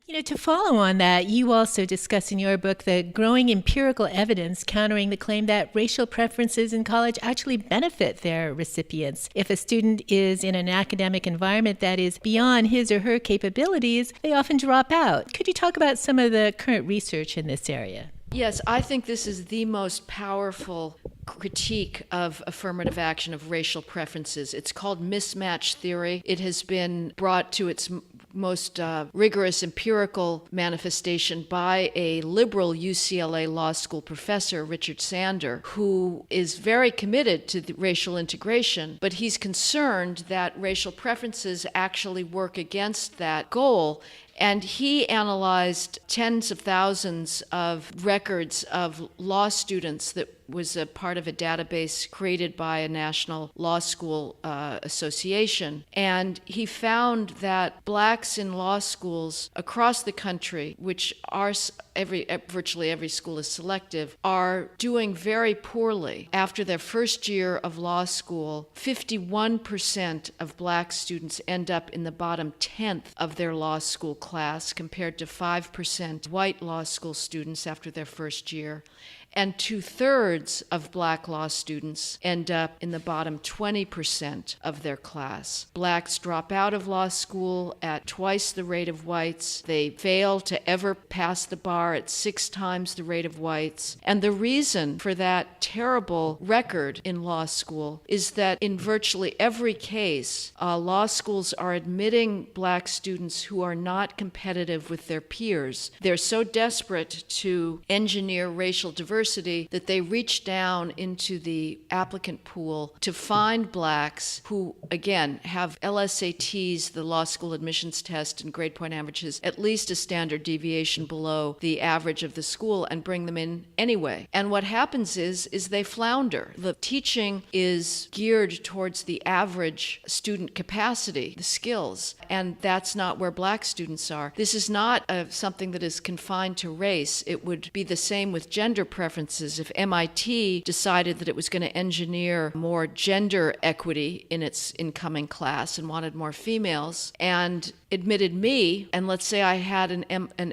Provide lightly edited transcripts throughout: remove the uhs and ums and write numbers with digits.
To follow on that, you also discuss in your book the growing empirical evidence countering the claim that racial preferences in college actually benefit their recipients. If a student is in an academic environment that is beyond his or her capabilities, they often drop out. Could you talk about some of the current research in this area? Yes, I think this is the most powerful critique of affirmative action, of racial preferences. It's called mismatch theory. It has been brought to its most rigorous empirical manifestation by a liberal UCLA law school professor, Richard Sander, who is very committed to the racial integration, but he's concerned that racial preferences actually work against that goal. And he analyzed tens of thousands of records of law students that was a part of a database created by a national law school association. And he found that blacks in law schools across the country, which are virtually every school is selective, are doing very poorly. After their first year of law school, 51% of black students end up in the bottom 10th of their law school class, compared to 5% white law school students after their first year. And 2/3 of black law students end up in the bottom 20% of their class. Blacks drop out of law school at twice the rate of whites. They fail to ever pass the bar at 6 times the rate of whites. And the reason for that terrible record in law school is that in virtually every case, law schools are admitting black students who are not competitive with their peers. They're so desperate to engineer racial diversity that they reach down into the applicant pool to find blacks who, again, have LSATs, the law school admissions test, and grade point averages at least a standard deviation below the average of the school, and bring them in anyway. And what happens is they flounder. The teaching is geared towards the average student capacity, the skills, and that's not where black students are. This is not something that is confined to race. It would be the same with gender preferences. If MIT decided that it was going to engineer more gender equity in its incoming class and wanted more females, and admitted me, and let's say I had an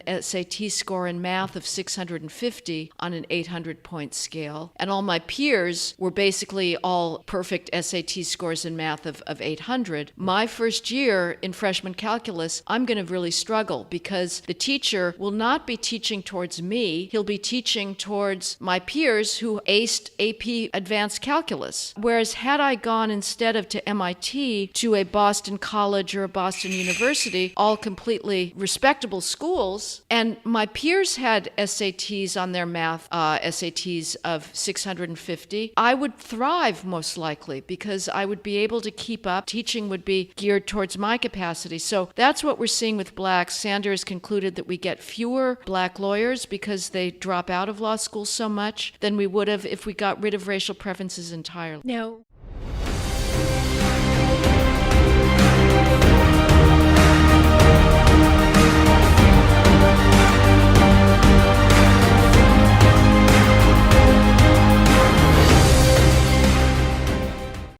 SAT score in math of 650 on an 800-point scale, and all my peers were basically all perfect SAT scores in math of 800, my first year in freshman calculus, I'm going to really struggle, because the teacher will not be teaching towards me, he'll be teaching towards my peers who aced AP advanced calculus. Whereas had I gone instead of to MIT to a Boston College or a Boston University, all completely respectable schools, and my peers had SATs on their math, SATs of 650, I would thrive most likely, because I would be able to keep up. Teaching would be geared towards my capacity. So that's what we're seeing with blacks. Sanders concluded that we get fewer black lawyers because they drop out of law school so much than we would have if we got rid of racial preferences entirely. Now,